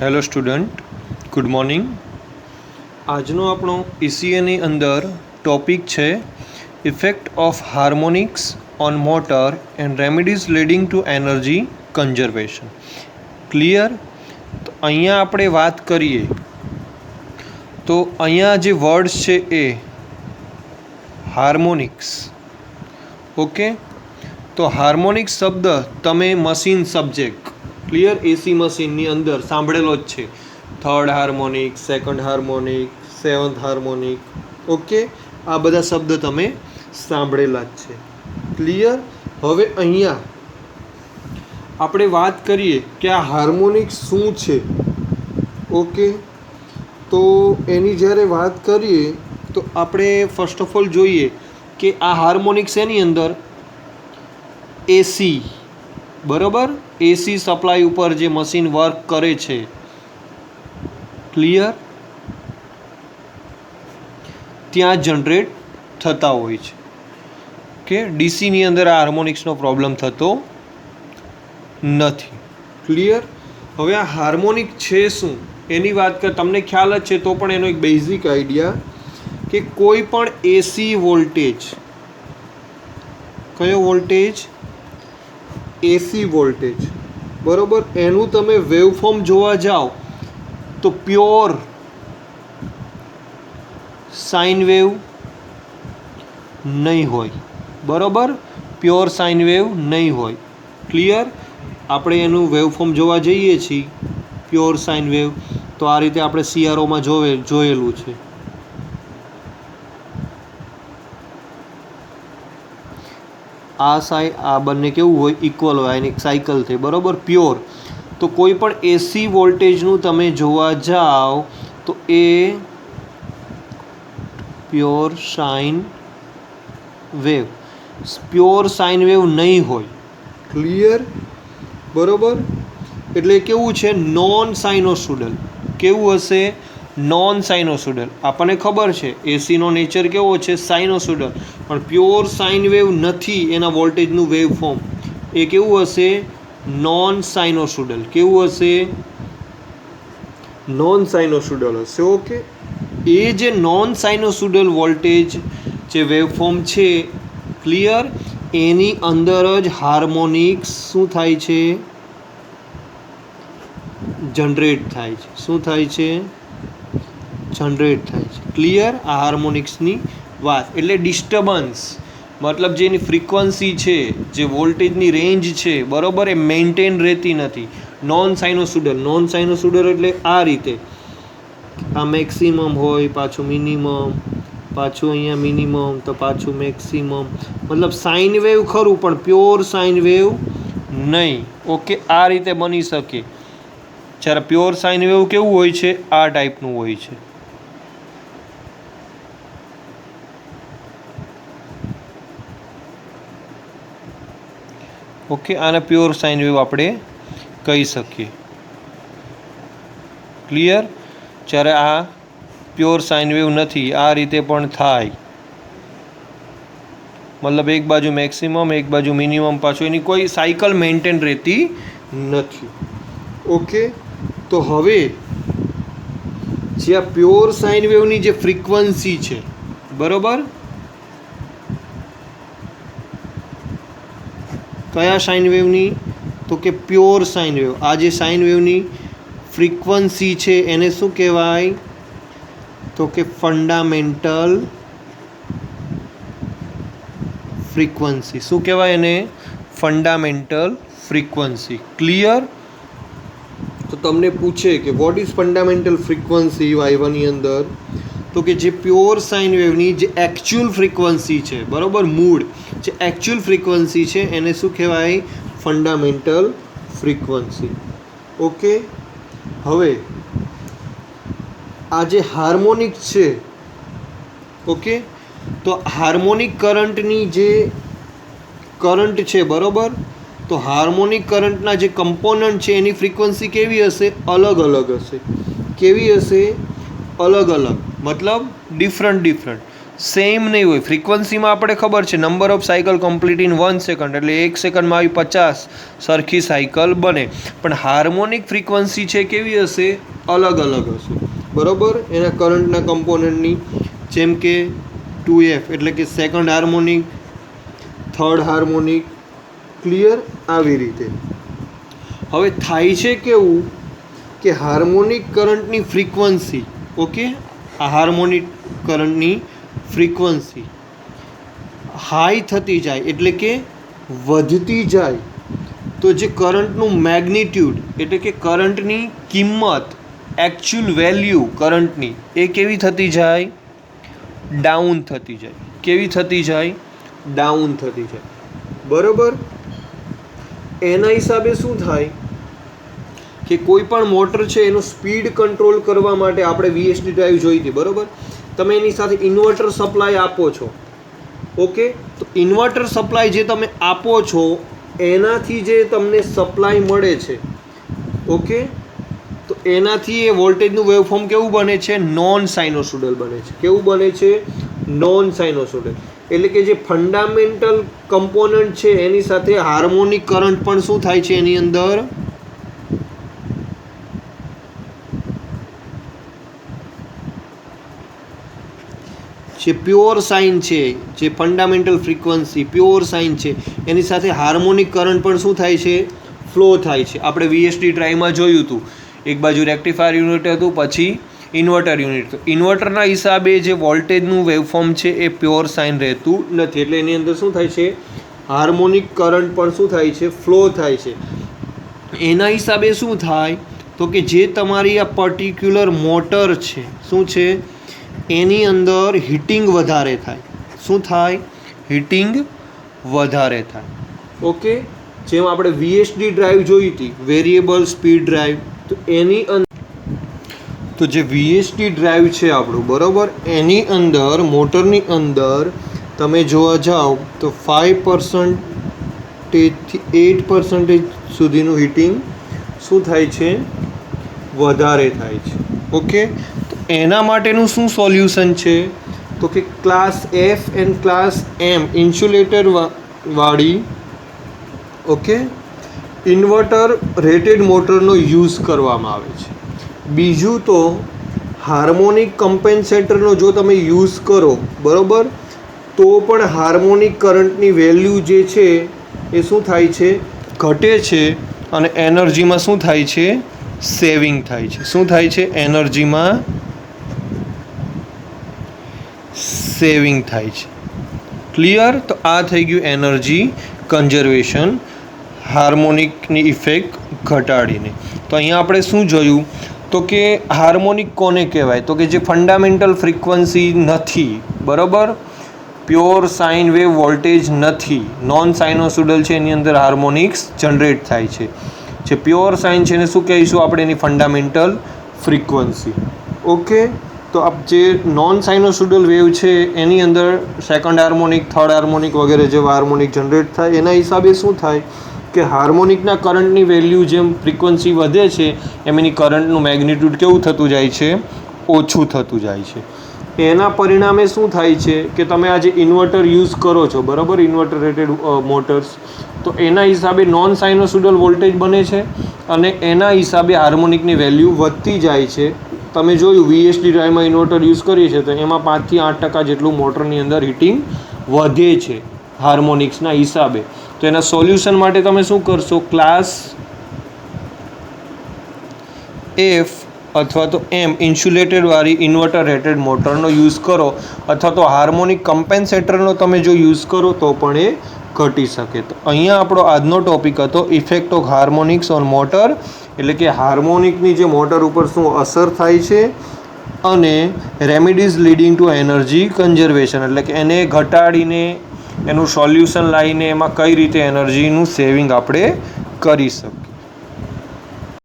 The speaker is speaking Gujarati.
Hello student, good morning. આજનો આપણો ECAની અંદર ટોપિક છે effect of harmonics on motor and remedies leading two energy conservation. Clear? તો અહીંયા આપણે વાત કરીએ તો અહીંયા જે વર્ડ્સ છે એ હાર્મોનિક્સ. ઓકે, તો હાર્મોનિક્સ શબ્દ તમે મશીન સબ્જેક્ટ ક્લિયર એસી મશીનની અંદર સાંભળેલો જ છે. Third harmonic, second harmonic, seventh harmonic. Okay, આ બધા શબ્દ તમે સાંભળેલા જ છે. ક્લિયર? હવે અહીંયા આપણે વાત કરીએ કે આ હાર્મોનિક્સ શું છે. ઓકે, તો એની જ્યારે વાત કરીએ તો આપણે ફર્સ્ટ ઓફ ઓલ જોઈએ કે આ હાર્મોનિક્સ એની અંદર એસી, બરાબર, એસી સપ્લાય ઉપર જે મશીન વર્ક કરે છે. ક્લિયર? ત્યાં જનરેટ થતા હોય છે કે ડીસીની અંદર આ હાર્મોનિક્સનો પ્રોબ્લેમ થતો નથી. ક્લિયર? હવે આ હાર્મોનિક છે શું એની વાત કર, તમને ખ્યાલ જ છે તો પણ એનો એક બેઝિક આઈડિયા કે કોઈ પણ એસી વોલ્ટેજ, કયો વોલ્ટેજ? એસી વોલ્ટેજ, બરાબર, એનું તમે વેવફોર્મ જોવા જાઓ તો પ્યોર સાઇન વેવ નહીં હોય, બરાબર, પ્યોર સાઇન વેવ નહીં હોય. ક્લિયર? આપણે એનું વેવફોર્મ જોવા જઈએ છીએ પ્યોર સાઇન વેવ, તો આ રીતે આપણે CROમાં જોયેલું છે. આ બંને કેવું હોય? ઇક્વલ હોય, એની એક સાયકલ થઈ, બરાબર, પ્યોર. તો કોઈ પણ એસી વોલ્ટેજનું તમે જોવા જાઓ તો એ pure sine wave, pure sine wave નહીં હોય. ક્લિયર? બરાબર, એટલે કેવું છે? Non sinusoidal. કેવું હશે? Non sinusoidal. આપણને ખબર છે એસીનો નેચર કેવો છે? સાઇનોસોડલ. પણ પ્યોર સાઇન વેવ નથી એના વોલ્ટેજનું વેવફોર્મ. એ કેવું હશે? Non sinusoidal. કેવું હશે? નોન સાઇનોસોડલ હશે. ઓકે, એ જે નોન સાઇનોસોડલ વોલ્ટેજ જે વેવફોર્મ છે, ક્લિયર, એની અંદર જ હાર્મોનિક્સ શું થાય છે? જનરેટ થાય છે. શું થાય છે? જનરેટ થાય છે. ક્લિયર? આ હાર્મોનિક્સની વાત એટલે ડિસ્ટર્બન્સ, મતલબ જેની ફ્રીક્વન્સી છે, જે વોલ્ટેજની રેન્જ છે, બરાબર, એ મેન્ટેન રહેતી નથી. Non sinusoidal. નોન સાઇનોસોડલ એટલે આ રીતે આ મેક્સિમમ હોય, પાછું મિનિમમ, પાછું અહીંયા મિનિમમ, તો પાછું મેક્સિમમ. મતલબ સાઇન વેવ ખરું પણ પ્યોર સાઇન વેવ નહીં. ઓકે, આ રીતે બની શકે. જ્યારે પ્યોર સાઇન વેવ કેવું હોય છે? આ ટાઈપનું હોય છે. ઓકે, આને પ્યોર સાઇન વેવ આપણે કહી શકીએ. ક્લિયર? જ્યારે આ પ્યોર સાઇન વેવ નથી, આ રીતે પણ થાય, મતલબ એક બાજુ મેક્સિમમ, એક બાજુ મિનિમમ, પાછું એની કોઈ સાયકલ મેન્ટેન રહેતી નથી. ઓકે, તો હવે જે આ પ્યોર સાઇન વેવની જે ફ્રીક્વન્સી છે, બરાબર, કયા સાઇન વેવની? તો કે પ્યોર સાઇન વેવ. આ જે સાઇન વેવની ફ્રીક્વન્સી છે એને શું કહેવાય? તો કે ફંડામેન્ટલ ફ્રીક્વન્સી. શું કહેવાય એને? Fundamental frequency. ક્લિયર? તો તમને પૂછે કે વોટ ઇઝ ફંડામેન્ટલ ફ્રીક્વન્સી વાયવાની અંદર, તો કે જે પ્યોર સાઇન વેવની જે એકચ્યુઅલ ફ્રીક્વન્સી છે, બરાબર, મૂળ જે એકચ્યુઅલ ફ્રીક્વન્સી છે એને શું કહેવાય? Fundamental frequency. ઓકે, હવે આ જે હાર્મોનિક છે, ઓકે, તો હાર્મોનિક કરંટની જે કરંટ છે, બરાબર, તો હાર્મોનિક કરંટના જે કમ્પોનન્ટ છે એની ફ્રીક્વન્સી કેવી હશે? અલગ અલગ હશે. કેવી હશે? અલગ અલગ, મતલબ ડિફરન્ટ. સેમ નહીં હોય. ફ્રીક્વન્સીમાં આપણે ખબર છે number of cycle complete in 1 second, એટલે 1 સેકન્ડમાં આવી 50 સરખી સાયકલ બને. પણ હાર્મોનિક ફ્રીક્વન્સી છે કેવી હશે? અલગ અલગ હશે, બરાબર. એના કરંટના કમ્પોનન્ટની, જેમ કે 2f એટલે કે second harmonic, third harmonic, clear? આવી રીતે. હવે થાય છે કેવું કે હાર્મોનિક કરંટની ફ્રીક્વન્સી, ઓકે, આ હાર્મોનિક કરંટની ફ્રીક્વન્સી હાઈ થતી જાય એટલે કે વધતી જાય, તો જે કરંટનું મેગ્નિટ્યુડ એટલે કે કરંટની કિંમત, એકચ્યુઅલ વેલ્યુ કરંટની, એ કેવી થતી જાય? ડાઉન થતી જાય. કેવી થતી જાય? ડાઉન થતી જાય, બરાબર. એના હિસાબે શું થાય કે કોઈ પણ મોટર છે એનો સ્પીડ કંટ્રોલ કરવા માટે આપણે VSD ડ્રાઈવ જોઈ હતી, બરાબર. તમે એની સાથે ઇન્વર્ટર સપ્લાય આપો છો, ઓકે. તો ઇન્વર્ટર સપ્લાય જે તમે આપો છો એનાથી જે તમને સપ્લાય મળે છે, ઓકે, તો એનાથી એ વોલ્ટેજનું વેવફોર્મ કેવું બને છે? નોન સાઇનોસોડલ બને છે. કેવું બને છે? Non sinusoidal. એટલે કે જે ફંડામેન્ટલ કમ્પોનન્ટ છે એની સાથે હાર્મોનિક કરંટ પણ શું થાય છે એની અંદર? જે પ્યોર સાઇન છે, જે ફંડામેન્ટલ ફ્રીક્વન્સી પ્યોર સાઇન છે, એની સાથે હાર્મોનિક કરંટ પણ શું થાય છે? ફ્લો થાય છે. આપણે VSD ડ્રાઈવમાં જોયું હતું, એક બાજુ રેક્ટિફાયર યુનિટ હતું, પછી ઇન્વર્ટર યુનિટ. તો ઇન્વર્ટરના હિસાબે જે વોલ્ટેજનું વેવફોર્મ છે એ પ્યોર સાઇન રહેતું નથી, એટલે એની અંદર શું થાય છે? હાર્મોનિક કરંટ પણ શું થાય છે? ફ્લો થાય છે. એના હિસાબે શું થાય તો કે જે તમારી આ પર્ટિક્યુલર મોટર છે, શું છે? એની અંદર હીટિંગ વધારે થાય. શું થાય? હીટિંગ વધારે થાય, ઓકે. જેમ આપણે VSD ડ્રાઈવ જોઈ હતી, વેરિયેબલ સ્પીડ ડ્રાઈવ, તો એની અંદર તો જે VSD ડ્રાઈવ છે આપણું, બરાબર, એની અંદર મોટરની અંદર તમે જોવા જાઓ તો 5%થી 8% સુધીનું હીટિંગ શું થાય છે? વધારે થાય છે, ઓકે. એના માટેનું શું સોલ્યુશન છે? તો કે class F and class M insulator વાળી, ઓકે, ઇન્વર્ટર રેટેડ મોટરનો યુઝ કરવામાં આવે છે. બીજું તો હાર્મોનિક કમ્પેન્સેટરનો જો તમે યુઝ કરો, બરાબર, તો પણ હાર્મોનિક કરંટની વેલ્યુ જે છે એ શું થાય છે? ઘટે છે. અને એનર્જીમાં શું થાય છે? સેવિંગ થાય છે. શું થાય છે? એનર્જીમાં સેવિંગ થાય છે, ક્લિયર? તો આ થઈ ગયું એનર્જી કન્ઝર્વેશન, હાર્મોનિકની ઇફેક્ટ ઘટાડીને. તો અહીંયા આપણે શું જોયું તો કે હાર્મોનિક કોને કહેવાય? તો કે જે ફંડામેન્ટલ ફ્રીક્વન્સી નથી, બરાબર, પ્યોર સાઇન વેવ વોલ્ટેજ નથી, નોન સાઇનોસોડલ છે, એની અંદર હાર્મોનિક્સ જનરેટ થાય છે. જે પ્યોર સાઇન છે એને શું કહીશું આપણે? એની ફંડામેન્ટલ ફ્રીક્વન્સી, ઓકે. તો આ જે નોન સાઇનોસોડલ વેવ છે એની અંદર સેકન્ડ હાર્મોનિક, થર્ડ હાર્મોનિક વગેરે જેવા હાર્મોનિક જનરેટ થાય. એના હિસાબે શું થાય કે હાર્મોનિકના કરંટની વેલ્યુ જેમ ફ્રીક્વન્સી વધે છે એમ એની કરંટનું મેગ્નિટ્યુડ કેવું થતું જાય છે? ઓછું થતું જાય છે. એના પરિણામે શું થાય છે કે તમે આજે ઇન્વર્ટર યુઝ કરો છો, બરાબર, ઇન્વર્ટર રેટેડ મોટર્સ, તો એના હિસાબે નોન સાઇનોસોડલ વોલ્ટેજ બને છે અને એના હિસાબે હાર્મોનિકની વેલ્યુ વધતી જાય છે. તમે જોયું VSD ડ્રાઈવમાં ઇન્વર્ટર યુઝ કરીએ છીએ તો એમાં 5 થી 8% જેટલું મોટરની અંદર હીટિંગ વધે છે હાર્મોનિક્સના હિસાબે. તો એના સોલ્યુશન માટે તમે શું કરશો? ક્લાસ F અથવા તો M ઇન્સ્યુલેટેડવાળી ઇન્વર્ટર રેટેડ મોટરનો યુઝ કરો, અથવા તો હાર્મોનિક કમ્પેન્સેટરનો તમે જો યુઝ કરો તો પણ એ ઘટી શકે. તો અહીંયા આપણો આજનો ટોપિક હતો effect of harmonics on motor, એટલે કે હાર્મોનિકની જે મોટર ઉપર શું અસર થાય છે, અને remedies leading two energy conservation, એટલે કે એને ઘટાડીને એનું સોલ્યુશન લાવીને એમાં કઈ રીતે એનર્જીનું સેવિંગ આપણે કરી શકીએ.